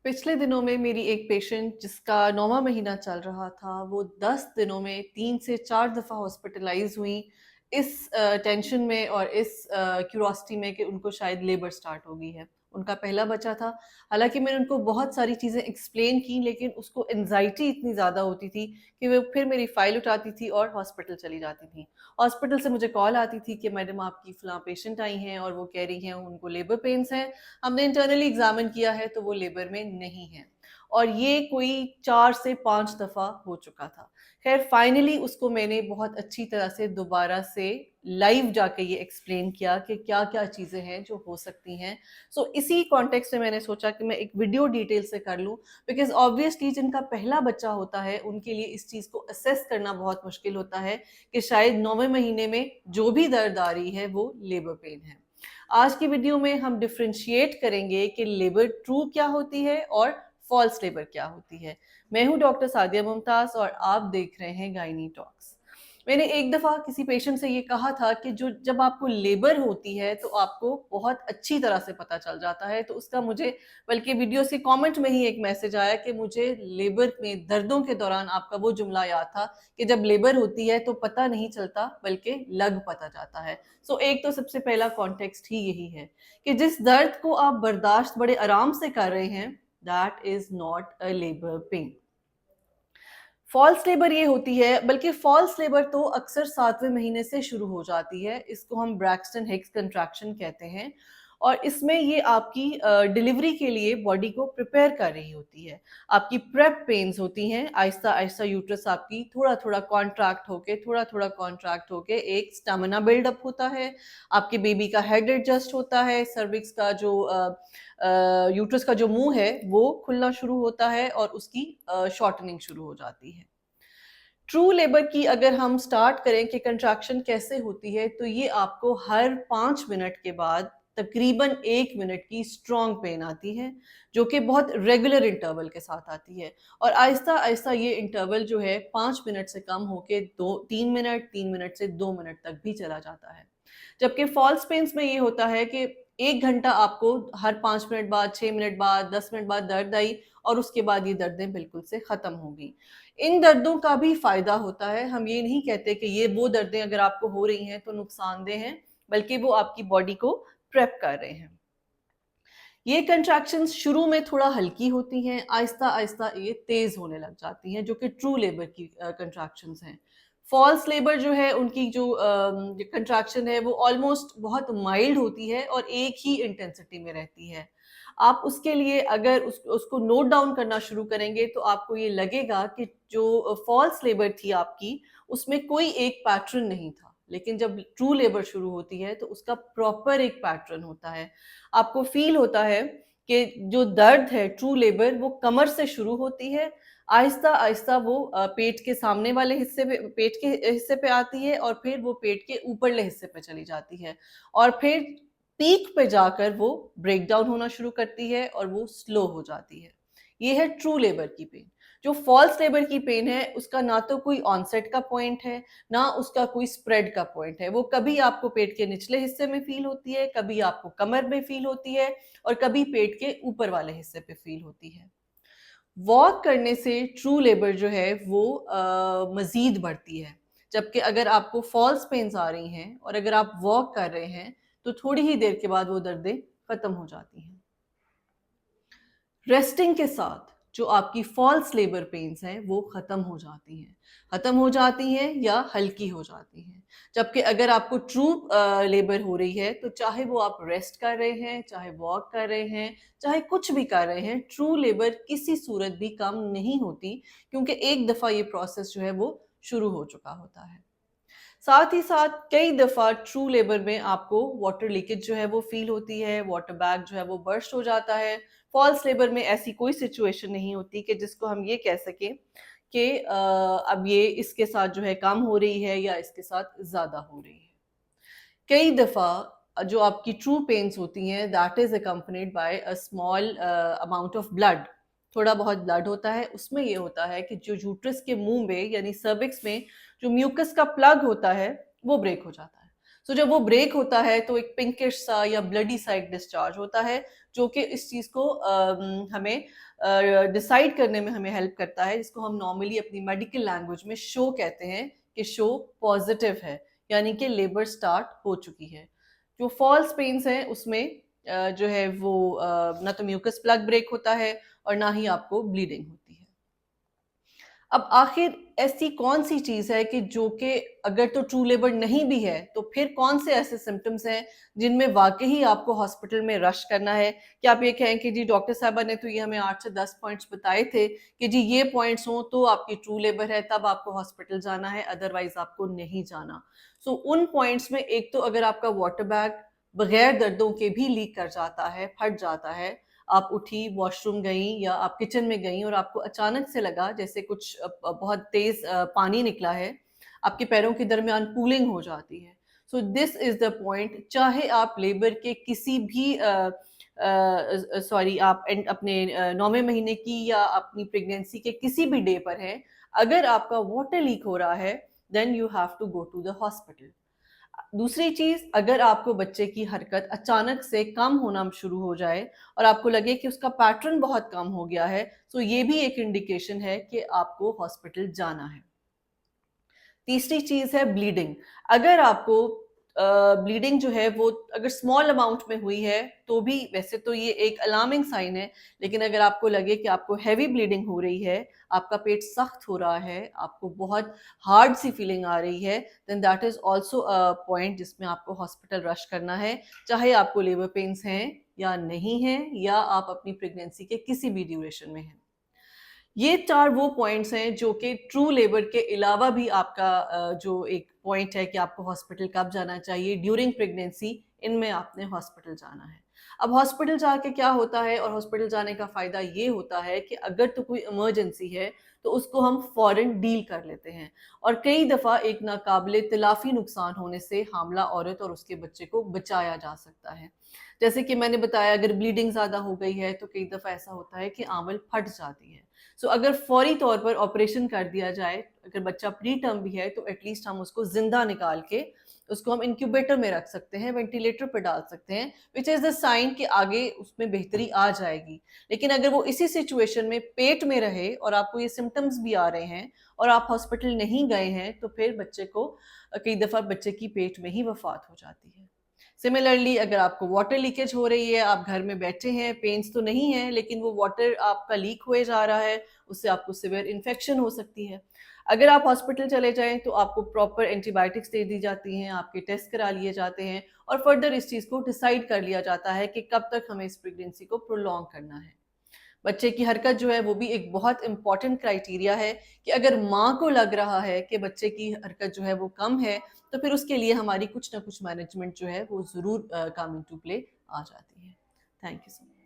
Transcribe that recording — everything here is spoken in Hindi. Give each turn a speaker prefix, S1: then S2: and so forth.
S1: पिछले दिनों में मेरी एक पेशेंट जिसका 9वां महीना चल रहा था, वो 10 दिनों में 3 से 4 दफ़ा हॉस्पिटलाइज़ हुईं, इस टेंशन में और इस क्यूरियोसिटी में कि उनको शायद लेबर स्टार्ट हो गई है। उनका पहला बच्चा था। हालाँकि मैंने उनको बहुत सारी चीज़ें एक्सप्लेन की, लेकिन उसको एंग्ज़ायटी इतनी ज़्यादा होती थी कि वो फिर मेरी फ़ाइल उठाती थी और हॉस्पिटल चली जाती थी। हॉस्पिटल से मुझे कॉल आती थी कि मैडम आपकी फ़लाँ पेशेंट आई हैं और वो कह रही हैं उनको लेबर पेन्स हैं। हमने इंटरनली एग्जामिन किया है तो वो लेबर में नहीं है और ये कोई 4 से 5 दफ़ा हो चुका था। खैर फाइनली उसको मैंने बहुत अच्छी तरह से दोबारा से लाइव जाके ये एक्सप्लेन किया कि क्या-क्या चीज़ें हैं जो हो सकती हैं। सो इसी कॉन्टेक्स्ट में मैंने सोचा कि मैं एक वीडियो डिटेल से कर लूँ, बिकॉज़ ऑब्वियसली जिनका पहला बच्चा होता है उनके लिए इस चीज़ को असेस करना बहुत मुश्किल होता है कि शायद 9वें महीने में जो भी दर्द आ रही है वो लेबर पेन है। आज की वीडियो में हम डिफरेंशिएट करेंगे कि लेबर ट्रू क्या होती है और फॉल्स लेबर क्या होती है। मैं हूं डॉक्टर सादिया मुमताज और आप देख रहे हैं गायनी टॉक्स। मैंने एक दफ़ा किसी पेशेंट से ये कहा था कि जो जब आपको लेबर होती है तो आपको बहुत अच्छी तरह से पता चल जाता है, तो उसका मुझे बल्कि वीडियो से कमेंट में ही एक मैसेज आया कि मुझे लेबर में दर्दों के दौरान आपका वो जुमला याद था कि जब लेबर होती है तो पता नहीं चलता बल्कि लग पता जाता है। सो एक तो सबसे पहला कॉन्टेक्स्ट ही यही है कि जिस दर्द को आप बर्दाश्त बड़े आराम से कर रहे हैं, that is not a labour pain. False labour ये होती है, बल्कि फॉल्स लेबर तो अक्सर 7वें महीने से शुरू हो जाती है। इसको हम ब्रैक्सटन हिक्स कंट्रैक्शन कहते हैं और इसमें ये आपकी डिलीवरी के लिए बॉडी को प्रिपेयर कर रही होती है। आपकी प्रेप पेन्स होती हैं, आहिस्ता-आहिस्ता यूट्रस आपकी थोड़ा-थोड़ा कॉन्ट्रैक्ट होके एक स्टैमिना बिल्डअप होता है। आपके बेबी का हेड एडजस्ट होता है, सर्विक्स का जो यूट्रस का जो मुँह है वो खुलना शुरू होता है और उसकी शॉर्टनिंग शुरू हो जाती है। ट्रू लेबर की अगर हम स्टार्ट करें कि कंट्रैक्शन कैसे होती है, तो ये आपको हर 5 मिनट के बाद तकरीबन 1 मिनट की स्ट्रॉन्ग पेन आती है, जो कि बहुत रेगुलर इंटरवल के साथ आती है और आहिस्ता-आहिस्ता ये इंटरवल जो है 5 मिनट से कम होके 2-3 मिनट, 3 मिनट से 2 मिनट तक भी चला जाता है। जबकि फॉल्स पेन्स में ये होता है कि 1 घंटा आपको हर 5 मिनट बाद, 6 मिनट बाद, 10 मिनट बाद दर्द आई और उसके बाद ये दर्दें बिल्कुल से खत्म हो गई। इन दर्दों का भी फ़ायदा होता है। हम ये नहीं कहते कि ये वो दर्दें अगर आपको हो रही हैं तो नुकसानदेह हैं, बल्कि वो आपकी बॉडी को प्रेप कर रहे हैं। ये कंट्रैक्शंस शुरू में थोड़ा हल्की होती हैं, आहिस्ता-आहिस्ता ये तेज़ होने लग जाती हैं, जो कि ट्रू लेबर की कंट्रैक्शंस हैं। फ़ॉल्स लेबर जो है उनकी जो कंट्रैक्शन है वो ऑलमोस्ट बहुत माइल्ड होती है और एक ही इंटेंसिटी में रहती है। आप उसके लिए अगर उसको नोट डाउन करना शुरू करेंगे तो आपको ये लगेगा कि जो फ़ॉल्स लेबर थी आपकी, उसमें कोई एक पैटर्न नहीं था। लेकिन जब ट्रू लेबर शुरू होती है तो उसका प्रॉपर एक पैटर्न होता है। आपको फ़ील होता है कि जो दर्द है ट्रू लेबर वो कमर से शुरू होती है, आहिस्ता-आहिस्ता वो पेट के सामने वाले हिस्से पे पेट के हिस्से पे आती है और फिर वो पेट के ऊपरले हिस्से पे चली जाती है और फिर पीक पे जाकर वो ब्रेक डाउन होना शुरू करती है और वो स्लो हो जाती है। ये है ट्रू लेबर की पेन। जो फ़ॉल्स लेबर की पेन है उसका ना तो कोई ऑनसेट का पॉइंट है, ना उसका कोई स्प्रेड का पॉइंट है। वो कभी आपको पेट के निचले हिस्से में फ़ील होती है, कभी आपको कमर में फ़ील होती है और कभी पेट के ऊपर वाले हिस्से पे फ़ील होती है। वॉक करने से ट्रू लेबर जो है वो मज़ीद बढ़ती है। जबकि अगर आपको फ़ॉल्स पेन्स आ रही हैं और अगर आप वॉक कर रहे हैं, तो थोड़ी ही देर के बाद वो दर्दें खत्म हो जाती हैं। रेस्टिंग के साथ जो आपकी फ़ॉल्स लेबर पेन्स हैं, वो ख़त्म हो जाती हैं। ख़त्म हो जाती हैं या हल्की हो जाती हैं। जबकि अगर आपको ट्रू लेबर हो रही है, तो चाहे वो आप रेस्ट कर रहे हैं, चाहे वॉक कर रहे हैं, चाहे कुछ भी कर रहे हैं, ट्रू लेबर किसी सूरत भी कम नहीं होती, क्योंकि एक दफ़ा ये प्रोसेस जो है वो शुरू हो चुका होता है। साथ ही साथ कई दफ़ा ट्रू लेबर में आपको वाटर लीकेज जो है वो फ़ील होती है, वाटर बैग जो है वो बर्स्ट हो जाता है। फ़ॉल्स लेबर में ऐसी कोई सिचुएशन नहीं होती कि जिसको हम ये कह सकें कि अब ये इसके साथ जो है कम हो रही है या इसके साथ ज़्यादा हो रही है। कई दफ़ा जो आपकी ट्रू पेन्स होती हैं that is accompanied by a small amount of blood. थोड़ा बहुत ब्लड होता है, उसमें ये होता है कि जो यूट्रस के मुँह में यानी सर्विक्स में जो म्यूकस का प्लग होता है, वो ब्रेक हो जाता है। सो जब वो ब्रेक होता है तो एक पिंकिश सा या ब्लडी सा एक डिस्चार्ज होता है, जो कि इस चीज़ को हमें डिसाइड करने में हमें हेल्प करता है, जिसको हम नॉर्मली अपनी मेडिकल लैंग्वेज में शो कहते हैं कि शो पॉजिटिव है, यानी कि लेबर स्टार्ट हो चुकी है। जो फॉल्स पेन्स हैं उसमें जो है वो ना तो म्यूकस प्लग ब्रेक होता है और ना ही आपको ब्लीडिंग होती है। अब आखिर ऐसी कौन सी चीज़ है कि जो कि अगर तो ट्रू लेबर नहीं भी है, तो फिर कौन से ऐसे सिम्पटम्स हैं जिनमें वाक़ई आपको हॉस्पिटल में रश करना है? क्या आप ये कहें कि जी डॉक्टर साहबा ने तो ये हमें 8 से 10 पॉइंट्स बताए थे कि जी ये पॉइंट्स हों तो आपकी ट्रू लेबर है, तब आपको हॉस्पिटल जाना है, अदरवाइज़ आपको नहीं जाना। सो उन पॉइंट्स में एक तो अगर आपका वाटर बैग बगैर दर्दों के भी लीक कर जाता है, फट जाता है, आप उठी, वॉशरूम गईं या आप किचन में गईं और आपको अचानक से लगा जैसे कुछ बहुत तेज़ पानी निकला है, आपके पैरों के दरमियान पूलिंग हो जाती है। So this is the point, चाहे आप लेबर के किसी भी सॉरी आप अपने 9वें महीने की या अपनी प्रेगनेंसी के किसी भी डे पर हैं, अगर आपका वाटर लीक हो रहा है, then you have to go to the hospital. दूसरी चीज़, अगर आपको बच्चे की हरकत अचानक से कम होना शुरू हो जाए और आपको लगे कि उसका पैटर्न बहुत कम हो गया है, तो ये भी एक इंडिकेशन है कि आपको हॉस्पिटल जाना है। तीसरी चीज़ है ब्लीडिंग। अगर आपको ब्लीडिंग जो है वो अगर स्मॉल अमाउंट में हुई है, तो भी वैसे तो ये एक अलार्मिंग साइन है, लेकिन अगर आपको लगे कि आपको हेवी ब्लीडिंग हो रही है, आपका पेट सख्त हो रहा है, आपको बहुत हार्ड सी फीलिंग आ रही है, then that is also a point जिसमें आपको हॉस्पिटल रश करना है, चाहे आपको लेबर पेन्स हैं या नहीं हैं या आप अपनी प्रेगनेंसी के किसी भी ड्यूरेशन में हैं। ये 4 वो पॉइंट्स हैं जो कि ट्रू लेबर के अलावा भी आपका जो एक पॉइंट है कि आपको हॉस्पिटल कब जाना चाहिए ड्यूरिंग प्रेगनेंसी, इनमें आपने हॉस्पिटल जाना है। अब हॉस्पिटल जाके क्या होता है और हॉस्पिटल जाने का फ़ायदा ये होता है कि अगर तो कोई इमरजेंसी है, तो उसको हम फ़ौरन डील कर लेते हैं और कई दफ़ा एक नाकाबिले तलाफ़ी नुकसान होने से हामला औरत और उसके बच्चे को बचाया जा सकता है। जैसे कि मैंने बताया, अगर ब्लीडिंग ज़्यादा हो गई है, तो कई दफ़ा ऐसा होता है कि आंवल फट जाती है। सो अगर फौरी तौर पर ऑपरेशन कर दिया जाए, अगर बच्चा प्री टर्म भी है, तो एटलीस्ट हम उसको ज़िंदा निकाल के उसको हम इंक्यूबेटर में रख सकते हैं, वेंटिलेटर पे डाल सकते हैं, व्हिच इज़ द साइन कि आगे उसमें बेहतरी आ जाएगी। लेकिन अगर वो इसी सिचुएशन में पेट में रहे और आपको ये सिम्पटम्स भी आ रहे हैं और आप हॉस्पिटल नहीं गए हैं, तो फिर बच्चे को कई दफ़ा बच्चे की पेट में ही वफ़ात हो जाती है। सिमिलरली अगर आपको वाटर लीकेज हो रही है, आप घर में बैठे हैं, पेन्स तो नहीं है, लेकिन वो वाटर आपका लीक हुए जा रहा है, उससे आपको सीवियर इन्फेक्शन हो सकती है। अगर आप हॉस्पिटल चले जाएँ तो आपको प्रॉपर एंटीबायोटिक्स दे दी जाती हैं, आपके टेस्ट करा लिए जाते हैं और फर्दर इस चीज़ को डिसाइड कर लिया जाता है कि कब तक हमें इस प्रेगनेंसी को प्रोलॉन्ग करना है। बच्चे की हरकत जो है वो भी एक बहुत इम्पोर्टेंट क्राइटेरिया है कि अगर माँ को लग रहा है कि बच्चे की हरकत जो है वो कम है, तो फिर उसके लिए हमारी कुछ ना कुछ मैनेजमेंट जो है वो ज़रूर कम इनटू प्ले आ जाती है। Thank you so much.